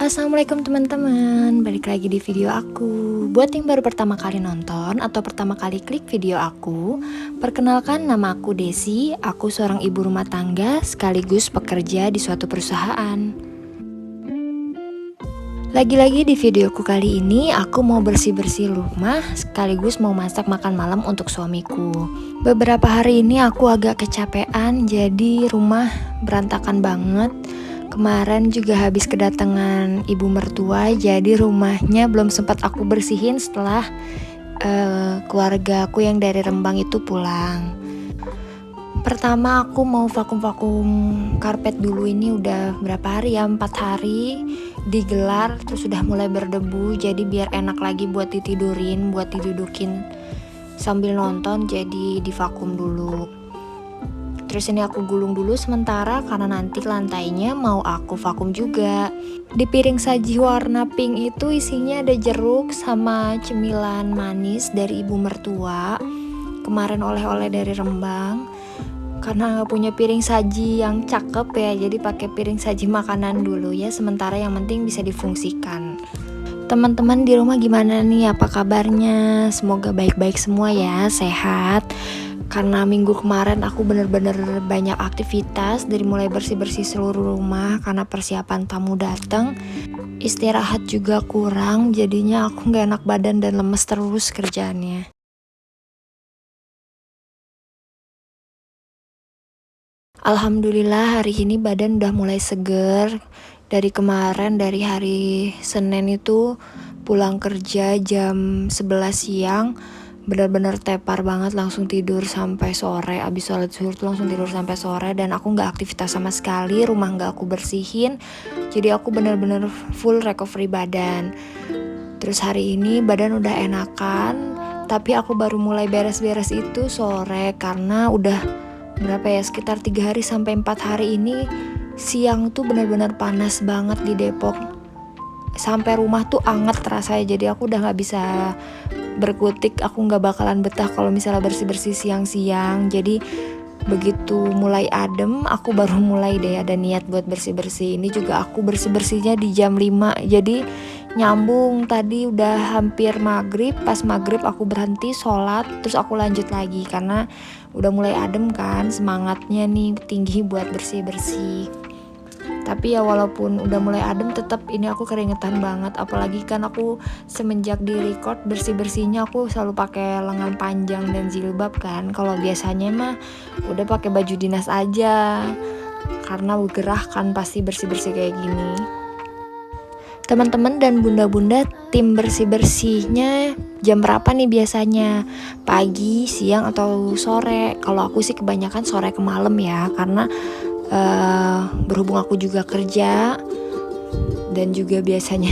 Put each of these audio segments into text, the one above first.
Assalamualaikum teman-teman, balik lagi di video aku. Buat yang baru pertama kali nonton atau pertama kali klik video aku, perkenalkan nama aku Desi. Aku seorang ibu rumah tangga sekaligus pekerja di suatu perusahaan. Lagi-lagi di videoku kali ini aku mau bersih-bersih rumah sekaligus mau masak makan malam untuk suamiku. Beberapa hari ini aku agak kecapean, jadi rumah berantakan banget. Kemarin juga habis kedatangan ibu mertua, jadi rumahnya belum sempat aku bersihin setelah keluarga aku yang dari Rembang itu pulang. Pertama aku mau vakum-vakum karpet dulu, ini udah berapa hari ya, 4 hari digelar terus sudah mulai berdebu, jadi biar enak lagi buat ditidurin, buat didudukin sambil nonton, jadi divakum dulu. Terus ini aku gulung dulu sementara karena nanti lantainya mau aku vakum juga. Di piring saji warna pink itu isinya ada jeruk sama cemilan manis dari ibu mertua. Kemarin oleh-oleh dari Rembang. Karena nggak punya piring saji yang cakep ya, jadi pakai piring saji makanan dulu ya. Sementara yang penting bisa difungsikan. Teman-teman di rumah gimana nih? Apa kabarnya? Semoga baik-baik semua ya, sehat. Karena minggu kemarin aku bener-bener banyak aktivitas, dari mulai bersih-bersih seluruh rumah karena persiapan tamu datang. Istirahat juga kurang, jadinya aku nggak enak badan dan lemes terus kerjaannya. Alhamdulillah hari ini badan udah mulai seger. Dari kemarin, dari hari Senin itu pulang kerja jam 11 siang, benar-benar tepar banget, langsung tidur sampai sore. Abis sholat zuhur tuh langsung tidur sampai sore, dan aku gak aktivitas sama sekali, rumah gak aku bersihin. Jadi aku benar-benar full recovery badan. Terus hari ini badan udah enakan, tapi aku baru mulai beres-beres itu sore karena udah berapa ya, sekitar 3 hari sampai 4 hari ini siang tuh benar-benar panas banget di Depok. Sampai rumah tuh anget rasanya, jadi aku udah gak bisa berkutik, aku gak bakalan betah kalau misalnya bersih-bersih siang-siang. Jadi begitu mulai adem, aku baru mulai deh ada niat buat bersih-bersih. Ini juga aku bersih-bersihnya di jam 5, jadi nyambung. Tadi udah hampir maghrib, pas maghrib aku berhenti sholat, terus aku lanjut lagi karena udah mulai adem kan, semangatnya nih tinggi buat bersih-bersih. Tapi ya walaupun udah mulai adem, tetap ini aku keringetan banget. Apalagi kan aku semenjak di record bersih-bersihnya aku selalu pakai lengan panjang dan jilbab kan. Kalau biasanya mah udah pakai baju dinas aja, karena gerah kan pasti bersih-bersih kayak gini. Teman-teman dan bunda-bunda, tim bersih-bersihnya jam berapa nih biasanya? Pagi, siang, atau sore? Kalau aku sih kebanyakan sore ke malam ya, karena berhubung aku juga kerja dan juga biasanya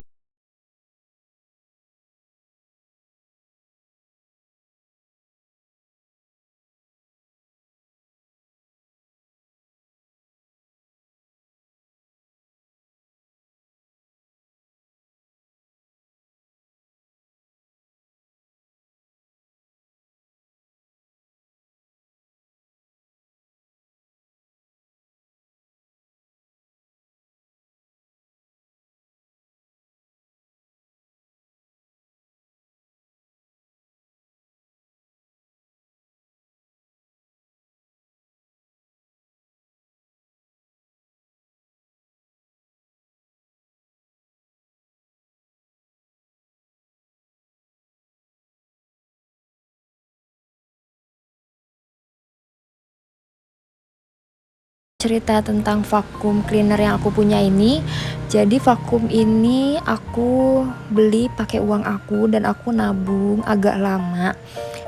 cerita tentang vacuum cleaner yang aku punya ini. Jadi vacuum ini aku beli pakai uang aku dan aku nabung agak lama.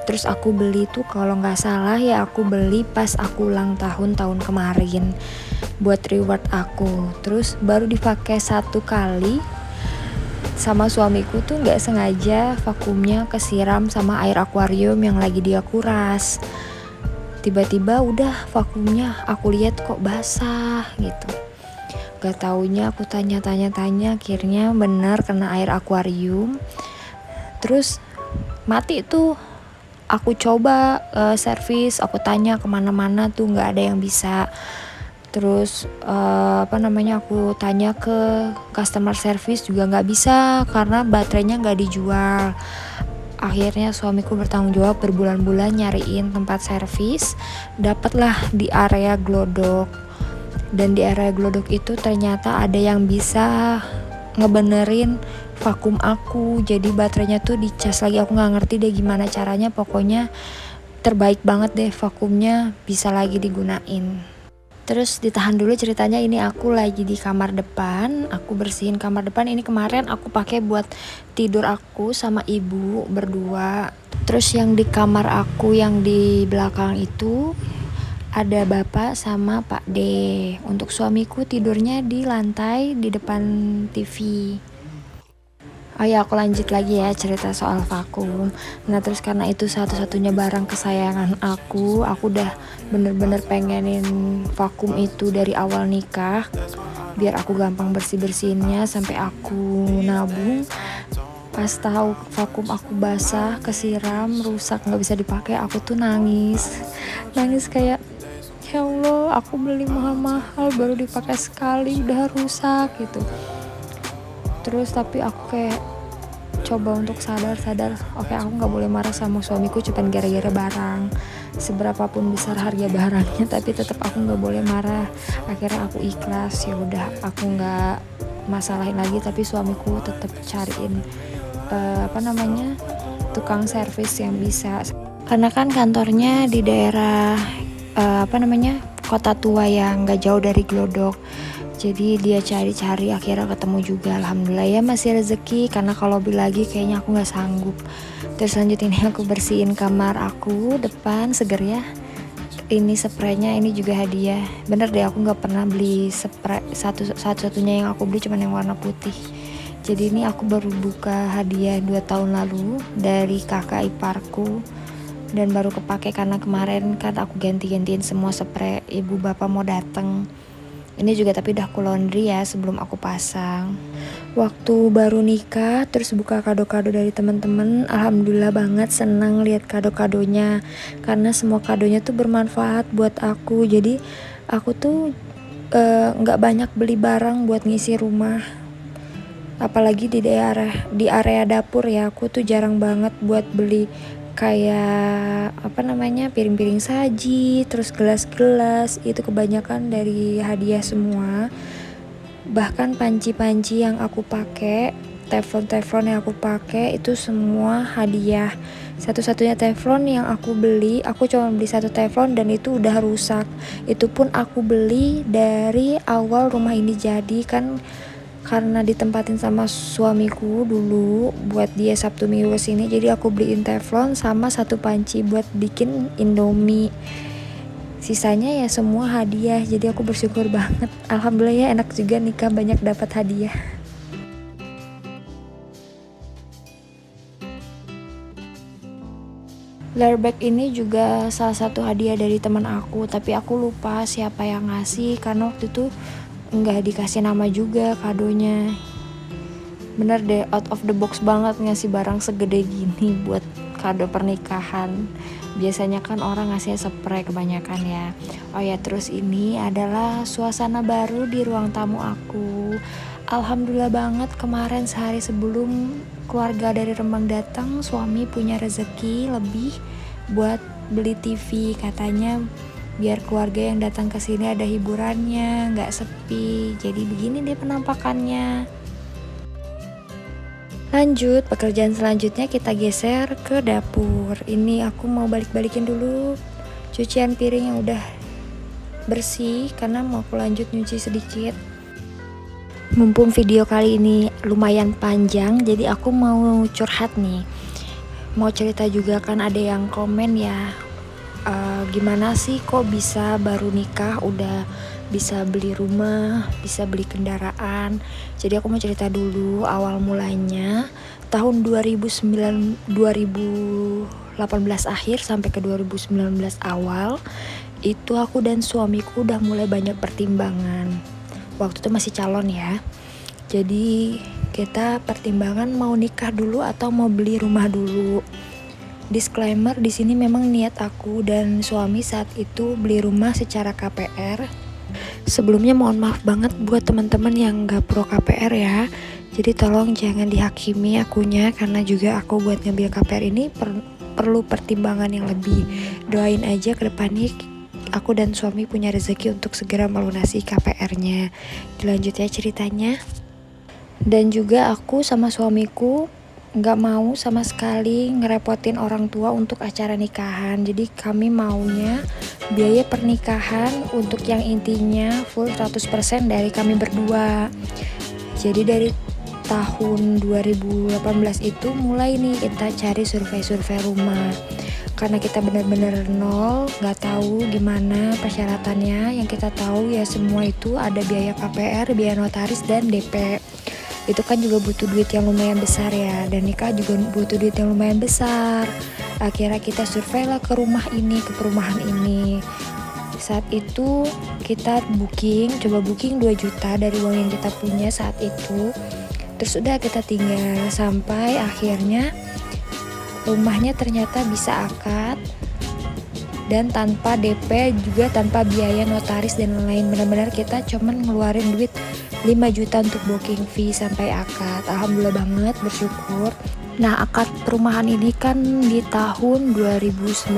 Terus aku beli tuh kalau nggak salah ya, aku beli pas aku ulang tahun kemarin buat reward aku. Terus baru dipakai 1 kali sama suamiku tuh nggak sengaja, vakumnya kesiram sama air akuarium yang lagi dia kuras. Tiba-tiba udah vakumnya aku lihat kok basah gitu. Gak taunya aku tanya-tanya, akhirnya bener kena air akuarium. Terus mati tuh. Aku coba servis, aku tanya kemana-mana tuh nggak ada yang bisa. Terus aku tanya ke customer service juga nggak bisa karena baterainya nggak dijual. Akhirnya suamiku bertanggung jawab berbulan-bulan nyariin tempat servis, dapatlah di area Glodok. Dan di area Glodok itu ternyata ada yang bisa ngebenerin vakum aku, jadi baterainya tuh dicas lagi. Aku nggak ngerti deh gimana caranya, pokoknya terbaik banget deh, vakumnya bisa lagi digunain. Terus ditahan dulu ceritanya, ini aku lagi di kamar depan, aku bersihin kamar depan. Ini kemarin aku pakai buat tidur aku sama ibu berdua. Terus yang di kamar aku yang di belakang itu ada bapak sama Pak D. Untuk suamiku tidurnya di lantai di depan TV. Oh ya, aku lanjut lagi ya cerita soal vakum. Nah terus karena itu satu-satunya barang kesayangan aku udah bener-bener pengenin vakum itu dari awal nikah, biar aku gampang bersih-bersihinnya. Sampai aku nabung, pas tahu vakum aku basah, kesiram, rusak, nggak bisa dipakai, aku tuh nangis kayak, ya Allah, aku beli mahal-mahal baru dipakai sekali udah rusak gitu. Terus tapi aku kayak coba untuk sadar, oke, aku nggak boleh marah sama suamiku cuman gara-gara barang. Seberapapun besar harga barangnya, tapi tetap aku nggak boleh marah. Akhirnya aku ikhlas, ya udah aku nggak masalahin lagi, tapi suamiku tetap cariin tukang servis yang bisa. Karena kan kantornya di daerah Kota Tua yang nggak jauh dari Glodok. Jadi dia cari-cari, akhirnya ketemu juga. Alhamdulillah ya, masih rezeki, karena kalau beli lagi kayaknya aku gak sanggup. Terus lanjut ini aku bersihin kamar aku depan, seger ya. Ini spraynya ini juga hadiah. Bener deh, aku gak pernah beli spray. Satu-satunya yang aku beli cuma yang warna putih. Jadi ini aku baru buka hadiah 2 tahun lalu dari kakak iparku, dan baru kepake karena kemarin kan aku ganti-gantiin semua spray, ibu bapak mau dateng. Ini juga tapi udah aku laundry ya sebelum aku pasang. Waktu baru nikah terus buka kado-kado dari teman-teman, alhamdulillah banget, senang lihat kado-kadonya karena semua kadonya tuh bermanfaat buat aku. Jadi aku tuh nggak banyak beli barang buat ngisi rumah, apalagi di area dapur ya. Aku tuh jarang banget buat beli kayak piring-piring saji, terus gelas-gelas, itu kebanyakan dari hadiah semua. Bahkan panci-panci yang aku pakai, teflon yang aku pakai itu semua hadiah. Satu-satunya teflon yang aku beli, aku cuma beli 1 teflon dan itu udah rusak. Itu pun aku beli dari awal rumah ini jadi kan, karena ditempatin sama suamiku dulu buat dia Sabtu Minggu kesini. Jadi aku beliin teflon sama 1 panci buat bikin Indomie. Sisanya ya semua hadiah, jadi aku bersyukur banget. Alhamdulillah ya, enak juga nikah banyak dapat hadiah. Layer bag ini juga salah satu hadiah dari teman aku, tapi aku lupa siapa yang ngasih karena waktu itu nggak dikasih nama juga kadonya. Bener deh, out of the box banget ngasih barang segede gini buat kado pernikahan. Biasanya kan orang ngasih spray kebanyakan ya. Oh ya, terus ini adalah suasana baru di ruang tamu aku. Alhamdulillah banget, kemarin sehari sebelum keluarga dari Rembang datang, suami punya rezeki lebih buat beli TV. Katanya biar keluarga yang datang ke sini ada hiburannya, nggak sepi. Jadi begini deh penampakannya. Lanjut, pekerjaan selanjutnya kita geser ke dapur. Ini aku mau balikin dulu cucian piring yang udah bersih karena mau aku lanjut nyuci sedikit. Mumpung video kali ini lumayan panjang, jadi aku mau curhat nih. Mau cerita juga, kan ada yang komen ya, gimana sih kok bisa baru nikah udah bisa beli rumah, bisa beli kendaraan. Jadi aku mau cerita dulu awal mulanya tahun 2018 akhir sampai ke 2019 awal. Itu aku dan suamiku udah mulai banyak pertimbangan. Waktu itu masih calon ya. Jadi kita pertimbangan mau nikah dulu atau mau beli rumah dulu. Disclaimer, di sini memang niat aku dan suami saat itu beli rumah secara KPR. Sebelumnya mohon maaf banget buat teman-teman yang gak pro KPR ya. Jadi tolong jangan dihakimi akunya, karena juga aku buat ngambil KPR ini perlu pertimbangan yang lebih. Doain aja ke depannya aku dan suami punya rezeki untuk segera melunasi KPR-nya. Dilanjut ya ceritanya. Dan juga aku sama suamiku gak mau sama sekali ngerepotin orang tua untuk acara nikahan. Jadi kami maunya biaya pernikahan untuk yang intinya full 100% dari kami berdua. Jadi dari tahun 2018 itu mulai nih kita cari survei rumah, karena kita benar-benar nol, gak tahu gimana persyaratannya. Yang kita tahu ya semua itu ada biaya KPR, biaya notaris, dan DP. Itu kan juga butuh duit yang lumayan besar ya, dan nikah juga butuh duit yang lumayan besar. Akhirnya kita survei lah ke rumah ini, ke perumahan ini. Saat itu kita coba booking 2 juta dari uang yang kita punya saat itu. Terus udah kita tinggal sampai akhirnya rumahnya ternyata bisa akad dan tanpa DP, juga tanpa biaya notaris dan lain-lain. Benar-benar kita cuman ngeluarin duit 5 juta untuk booking fee sampai akad. Alhamdulillah banget, bersyukur. Nah, akad perumahan ini kan di tahun 2019.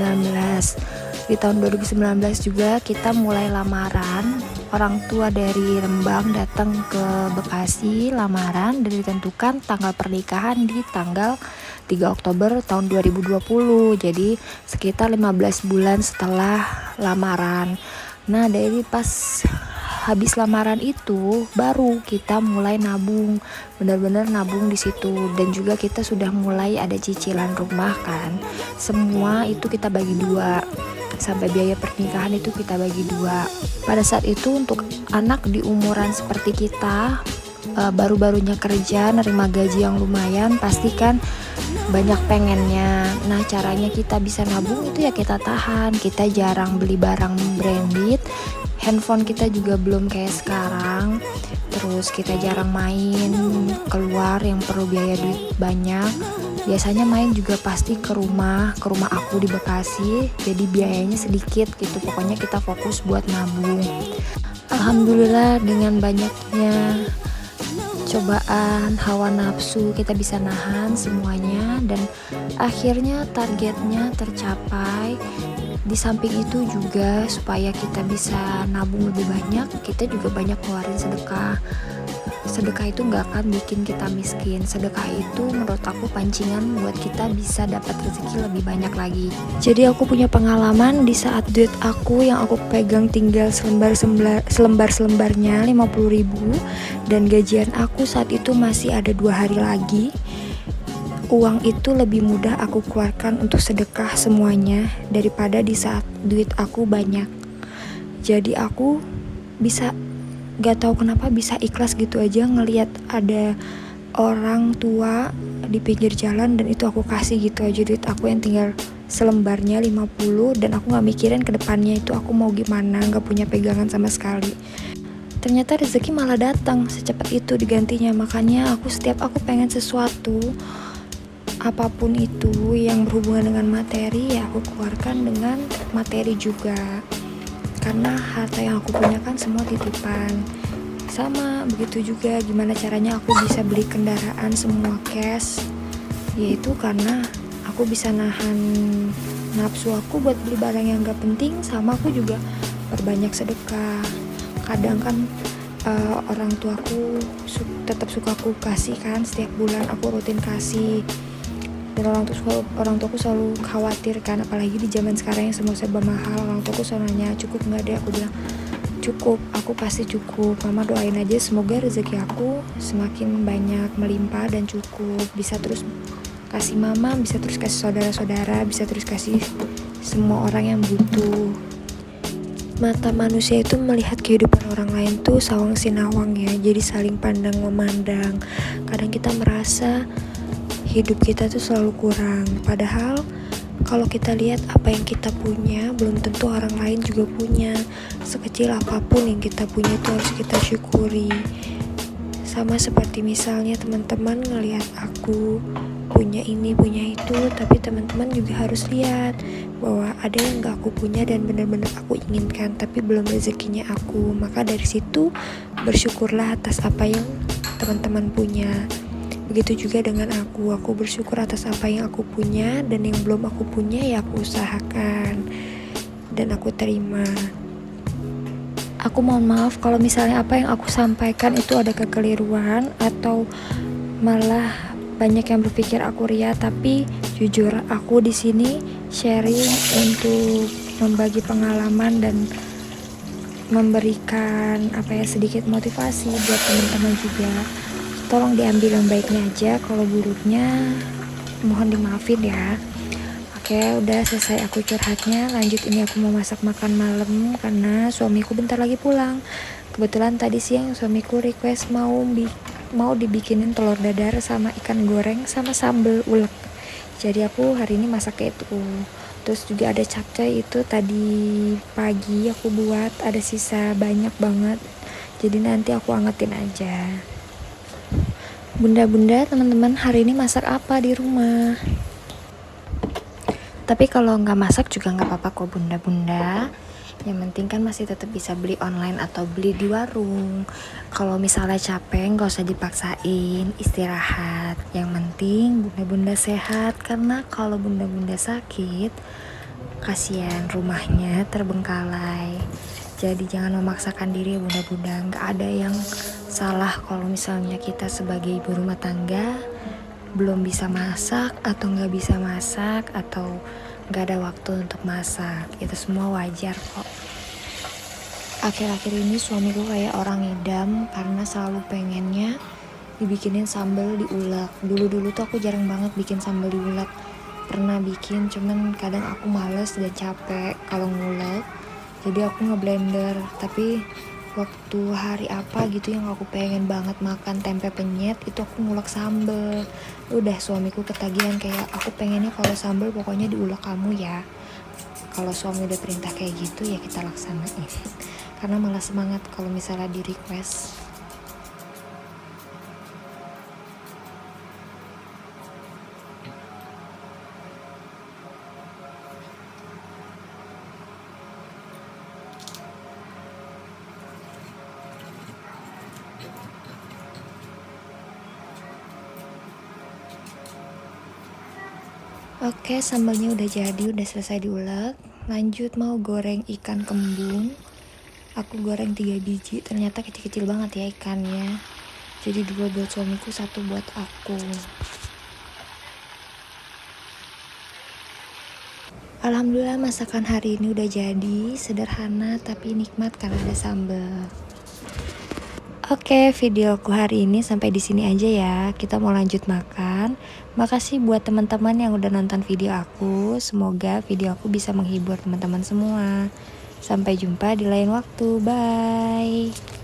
Di tahun 2019 juga kita mulai lamaran. Orang tua dari Rembang datang ke Bekasi lamaran dan ditentukan tanggal pernikahan di tanggal 3 Oktober tahun 2020. Jadi sekitar 15 bulan setelah lamaran. Nah, dari pas habis lamaran itu baru kita mulai nabung, benar-benar nabung di situ. Dan juga kita sudah mulai ada cicilan rumah kan. Semua itu kita bagi 2. Sampai biaya pernikahan itu kita bagi 2. Pada saat itu untuk anak di umuran seperti kita, baru-barunya kerja, nerima gaji yang lumayan, pasti kan banyak pengennya. Nah, caranya kita bisa nabung itu ya kita tahan. Kita jarang beli barang branded, handphone kita juga belum kayak sekarang. Terus kita jarang main keluar yang perlu biaya duit banyak. Biasanya main juga pasti ke rumah aku di Bekasi, jadi biayanya sedikit gitu. Pokoknya kita fokus buat nabung. Alhamdulillah dengan banyaknya cobaan, hawa nafsu, kita bisa nahan semuanya dan akhirnya targetnya tercapai. Di samping itu juga supaya kita bisa nabung lebih banyak, kita juga banyak keluarin sedekah. Sedekah itu gak akan bikin kita miskin. Sedekah itu menurut aku pancingan buat kita bisa dapat rezeki lebih banyak lagi. Jadi aku punya pengalaman di saat duit aku yang aku pegang tinggal selembar-selembarnya 50.000 dan gajian aku saat itu masih ada 2 hari lagi. Uang itu lebih mudah aku keluarkan untuk sedekah semuanya daripada di saat duit aku banyak. Jadi aku bisa, gak tahu kenapa bisa ikhlas gitu aja ngelihat ada orang tua di pinggir jalan dan itu aku kasih gitu aja duit aku yang tinggal selembarnya 50, dan aku gak mikirin ke depannya itu aku mau gimana, gak punya pegangan sama sekali. Ternyata rezeki malah datang secepat itu digantinya. Makanya setiap aku pengen sesuatu, apapun itu yang berhubungan dengan materi, ya aku keluarkan dengan materi juga. Karena harta yang aku punya kan semua titipan. Sama begitu juga gimana caranya aku bisa beli kendaraan semua cash, yaitu karena aku bisa nahan nafsu aku buat beli barang yang gak penting. Sama aku juga perbanyak sedekah. Kadang kan orang tuaku tetap suka aku kasih kan, setiap bulan aku rutin kasih. Dan orang tuaku selalu khawatir kan, apalagi di zaman sekarang yang semua serba mahal. Orang tuaku selalu nanya, cukup nggak deh? Aku bilang cukup, aku pasti cukup. Mama doain aja semoga rezeki aku semakin banyak, melimpah dan cukup. Bisa terus kasih mama, bisa terus kasih saudara-saudara, bisa terus kasih semua orang yang butuh. Mata manusia itu melihat kehidupan orang lain tuh sawang sinawang ya, jadi saling pandang memandang. Kadang kita merasa hidup kita tuh selalu kurang, padahal kalau kita lihat apa yang kita punya belum tentu orang lain juga punya. Sekecil apapun yang kita punya itu harus kita syukuri. Sama seperti misalnya teman-teman ngelihat aku punya ini punya itu, tapi teman-teman juga harus lihat bahwa ada yang gak aku punya dan benar-benar aku inginkan tapi belum rezekinya aku. Maka dari situ bersyukurlah atas apa yang teman-teman punya. Begitu juga dengan aku bersyukur atas apa yang aku punya, dan yang belum aku punya ya aku usahakan dan aku terima. Aku mohon maaf kalau misalnya apa yang aku sampaikan itu ada kekeliruan atau malah banyak yang berpikir aku ria, tapi jujur aku di sini sharing untuk membagi pengalaman dan memberikan sedikit motivasi buat teman-teman juga. Tolong diambil yang baiknya aja, kalau buruknya mohon dimaafin ya. Oke, udah selesai aku curhatnya. Lanjut, ini aku mau masak makan malam karena suamiku bentar lagi pulang. Kebetulan tadi siang suamiku request mau dibikinin telur dadar sama ikan goreng sama sambal ulek. Jadi aku hari ini masak itu. Terus juga ada capcay, itu tadi pagi aku buat, ada sisa banyak banget. Jadi nanti aku angetin aja. Bunda-bunda, teman-teman hari ini masak apa di rumah? Tapi kalau nggak masak juga nggak apa-apa kok bunda-bunda. Yang penting kan masih tetap bisa beli online atau beli di warung. Kalau misalnya capek nggak usah dipaksain, istirahat. Yang penting bunda-bunda sehat, karena kalau bunda-bunda sakit kasihan rumahnya terbengkalai. Jadi jangan memaksakan diri ya bunda-bunda. Nggak ada yang salah kalau misalnya kita sebagai ibu rumah tangga belum bisa masak atau nggak bisa masak atau nggak ada waktu untuk masak. Itu semua wajar kok. Akhir-akhir ini suamiku kayak orang ngidam karena selalu pengennya dibikinin sambal diulek. Dulu-dulu tuh aku jarang banget bikin sambal diulek. Pernah bikin, cuman kadang aku males dan capek kalau ngulek. Jadi aku ngeblender. Tapi waktu hari apa gitu yang aku pengen banget makan tempe penyet, itu aku ngulek sambal. Udah suamiku ketagihan, kayak aku pengennya kalau sambal pokoknya diulek kamu ya. Kalau suami udah perintah kayak gitu ya kita laksanain. Karena malah semangat kalau misalnya di request. Oke, sambalnya udah jadi, udah selesai diulek. Lanjut mau goreng ikan kembung. Aku goreng 3 biji, ternyata kecil-kecil banget ya ikannya. Jadi 2 buat suamiku, 1 buat aku. Alhamdulillah masakan hari ini udah jadi, sederhana tapi nikmat karena ada sambal. Oke, videoku hari ini sampai di sini aja ya. Kita mau lanjut makan. Makasih buat teman-teman yang udah nonton video aku. Semoga video aku bisa menghibur teman-teman semua. Sampai jumpa di lain waktu. Bye.